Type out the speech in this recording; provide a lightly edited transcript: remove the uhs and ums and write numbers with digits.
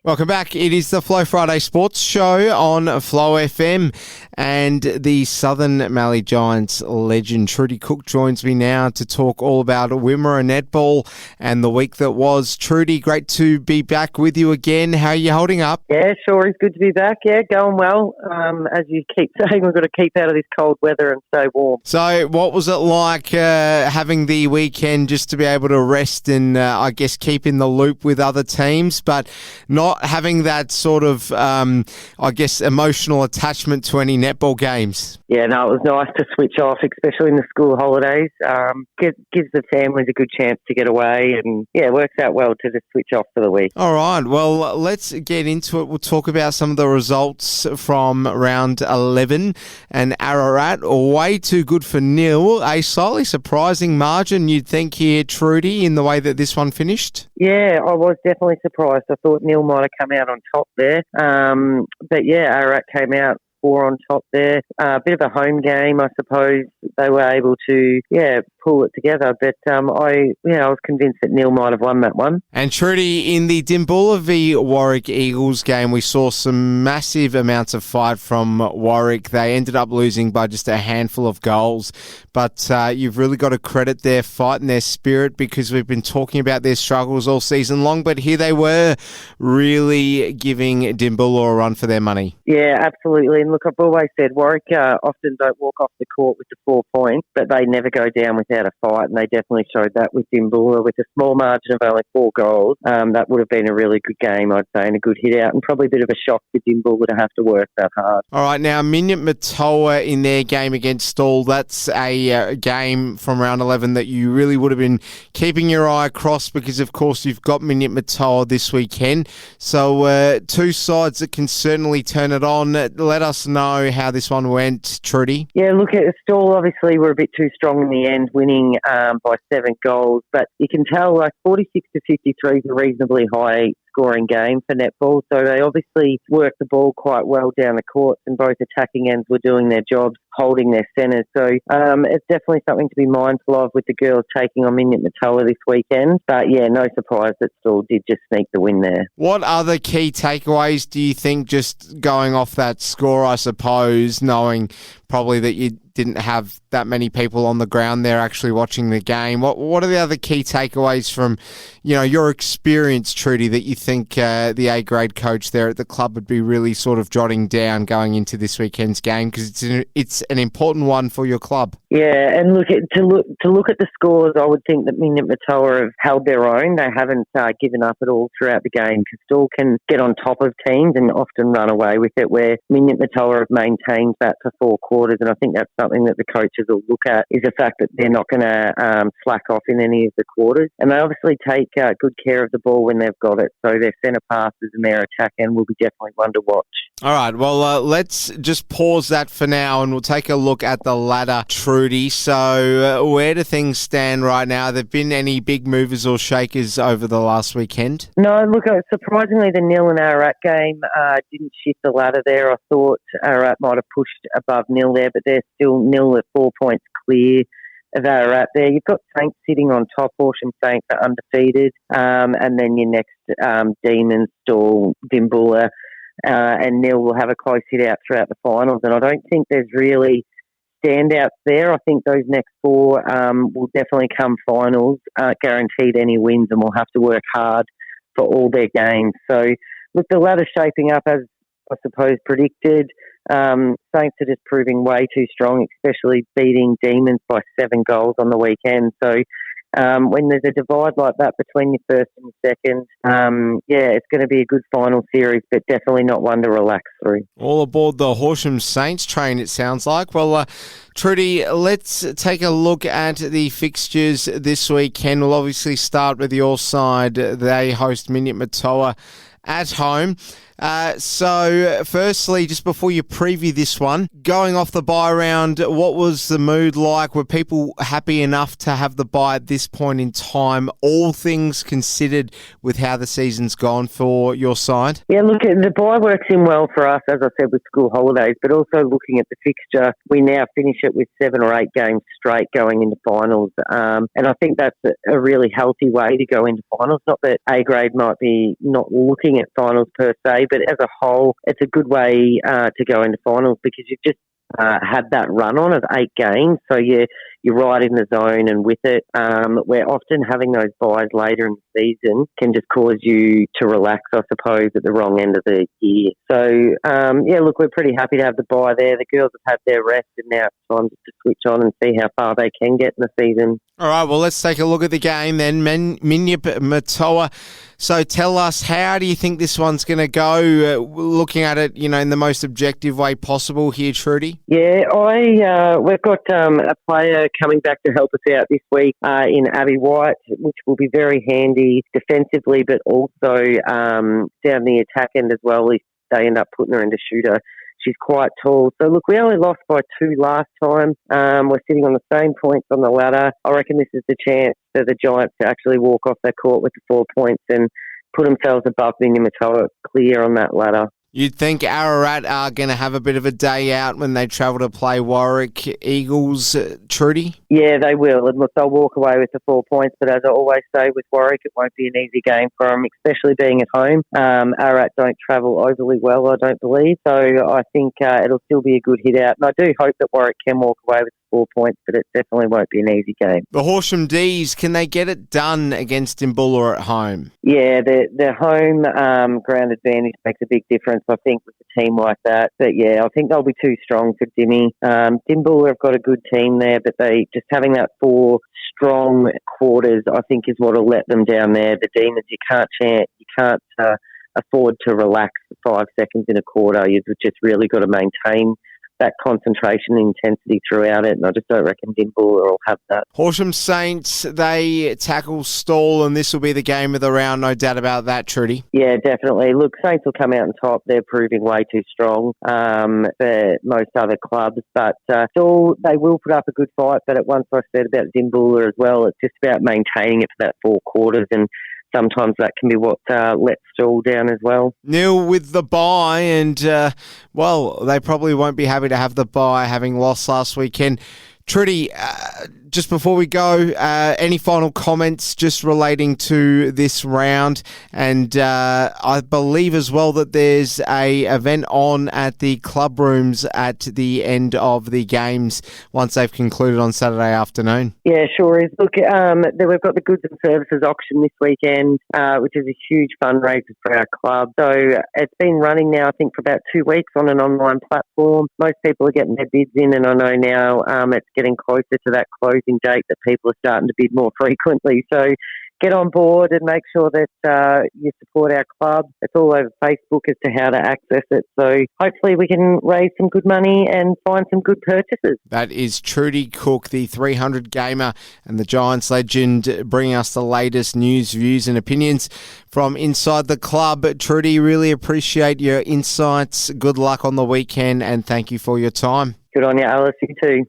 Welcome back. It is the Flow Friday Sports Show on Flow FM, and the Southern Mallee Giants legend Trudi Cook joins me now to talk all about Wimmera netball and the week that was. Trudi, great to be back with you again. How are you holding up? Yeah, sure. It's good to be back. Yeah, going well. As you keep saying, we've got to keep out of this cold weather and stay warm. So what was it like having the weekend just to be able to rest and, I guess, keep in the loop with other teams, but not having that sort of, emotional attachment to any netball games? Yeah, no, it was nice to switch off, especially in the school holidays. Gives the families a good chance to get away, and it works out well to just switch off for the week. All right, well, let's get into it. We'll talk about some of the results from round 11, and Ararat, way too good for nil. A slightly surprising margin, you'd think here, Trudi, in the way that this one finished? Yeah, I was definitely surprised. I thought Nil might have come out on top there. But Ararat came out 4 on top there. A bit of a home game, I suppose. They were able to, pull it together. But I was convinced that Nil might have won that one. And Trudi, in the Dimboola v Warwick Eagles game, we saw some massive amounts of fight from Warwick. They ended up losing by just a handful of goals. But you've really got to credit their fight and their spirit, because we've been talking about their struggles all season long. But here they were, really giving Dimboola a run for their money. Yeah, absolutely. And look, I've always said Warwick often don't walk off the court with the 4 points, but they never go down without a fight, and they definitely showed that with Dimboola. With a small margin of only 4 goals, that would have been a really good game, I'd say, and a good hit out, and probably a bit of a shock for Dimboola to have to work that hard. All right, now Minyip Murtoa in their game against Stawell, that's a game from round 11 that you really would have been keeping your eye across, because of course you've got Minyip Murtoa this weekend. So 2 sides that can certainly turn it on. Let us know how this one went, Trudi. Yeah, look, at Stawell obviously were a bit too strong in the end, winning by 7 goals, but you can tell 46 to 53 is a reasonably high scoring game for netball, so they obviously worked the ball quite well down the courts, and both attacking ends were doing their jobs, holding their centres. So it's definitely something to be mindful of with the girls taking on Minyip Murtoa this weekend. But no surprise that Stawell did just sneak the win there. What other key takeaways do you think, just going off that score, I suppose, knowing probably that you didn't have that many people on the ground there actually watching the game? What are the other key takeaways from, your experience, Trudi, that you think the A-grade coach there at the club would be really sort of jotting down going into this weekend's game, because it's an important one for your club? Yeah, and look at the scores, I would think that Minyip Murtoa have held their own. They haven't given up at all throughout the game, because Stawell can get on top of teams and often run away with it, where Minyip Murtoa have maintained that for 4 quarters, and I think that's something that the coaches will look at, is the fact that they're not going to slack off in any of the quarters, and they obviously take good care of the ball when they've got it, so their centre passes and their attack end will be definitely one to watch. All right, well, let's just pause that for now, and we'll take a look at the ladder, Trudi. So where do things stand right now? Have there been any big movers or shakers over the last weekend? No, look, surprisingly, the Nil and Ararat game didn't shift the ladder there. I thought Ararat might have pushed above Nil there, but they're still Nil at 4 points clear of Ararat there. You've got Saints sitting on top. Horsham Saints are undefeated. And then your next Demons, Stawell, Dimboola, and Nil will have a close hit out throughout the finals. And I don't think there's really standouts there. I think those next 4 will definitely come finals, guaranteed any wins, and will have to work hard for all their games. So, look, the ladder's shaping up as I suppose predicted. Saints are just proving way too strong, especially beating Demons by 7 goals on the weekend. So when there's a divide like that between your first and your second, it's going to be a good final series, but definitely not one to relax through. All aboard the Horsham Saints train, it sounds like. Well, Trudi, let's take a look at the fixtures this weekend. We'll obviously start with your side. They host Minyip Murtoa at home. So firstly, just before you preview this one, going off the bye round, what was the mood like? Were people happy enough to have the bye at this point in time, all things considered, with how the season's gone for your side? Yeah, look, the bye works in well for us, as I said, with school holidays, but also looking at the fixture, we now finish it with 7 or 8 games straight going into finals. And I think that's a really healthy way to go into finals. Not that A grade might be not looking looking at finals per se, but as a whole, it's a good way to go into finals because you've just had that run on of 8 games. So you're right in the zone and with it. Where often having those buys later in the season can just cause you to relax, I suppose, at the wrong end of the year. So, look, we're pretty happy to have the buy there. The girls have had their rest and now it's time just to switch on and see how far they can get in the season. All right, well, let's take a look at the game then. Minyip Murtoa. So tell us, how do you think this one's going to go, looking at it, in the most objective way possible here, Trudi? Yeah, we've got a player coming back to help us out this week in Abby White, which will be very handy defensively, but also down the attack end as well if they end up putting her into shooter. She's quite tall. So, look, we only lost by 2 last time. We're sitting on the same points on the ladder. I reckon this is the chance for the Giants to actually walk off their court with the 4 points and put themselves above Minyip Murtoa clear on that ladder. You'd think Ararat are going to have a bit of a day out when they travel to play Warwick Eagles, Trudi? Yeah, they will. And look, they'll walk away with the 4 points. But as I always say with Warwick, it won't be an easy game for them, especially being at home. Ararat don't travel overly well, I don't believe. So I think it'll still be a good hit out. And I do hope that Warwick can walk away with 4 points, but it definitely won't be an easy game. The Horsham D's, can they get it done against Dimboola at home? Yeah, their home ground advantage makes a big difference, I think, with a team like that. But yeah, I think they'll be too strong for Dimmy. Dimboola have got a good team there, but they just having that 4 strong quarters, I think, is what will let them down there. The Demons, you can't afford to relax for 5 seconds in a quarter. You've just really got to maintain that concentration and intensity throughout it, and I just don't reckon Dimboola will have that. Horsham Saints, they tackle Stall, and this will be the game of the round, no doubt about that, Trudi. Yeah, definitely. Look, Saints will come out on top. They're proving way too strong for most other clubs, but Stall, they will put up a good fight, but at once I said about Dimboola as well, it's just about maintaining it for that 4 quarters, and sometimes that can be what lets Stall down as well. Neil, with the bye, and, they probably won't be happy to have the bye, having lost last weekend. Trudi, just before we go, any final comments just relating to this round? And I believe as well that there's a event on at the club rooms at the end of the games once they've concluded on Saturday afternoon. Yeah, sure is. Look, we've got the goods and services auction this weekend, which is a huge fundraiser for our club. So it's been running now, I think, for about 2 weeks on an online platform. Most people are getting their bids in, and I know now it's getting closer to that closing date that people are starting to bid more frequently. So get on board and make sure that you support our club. It's all over Facebook as to how to access it. So hopefully we can raise some good money and find some good purchases. That is Trudi Cook, the 300 gamer and the Giants legend, bringing us the latest news, views and opinions from inside the club. Trudi, really appreciate your insights. Good luck on the weekend and thank you for your time. Good on you, Alice. You too.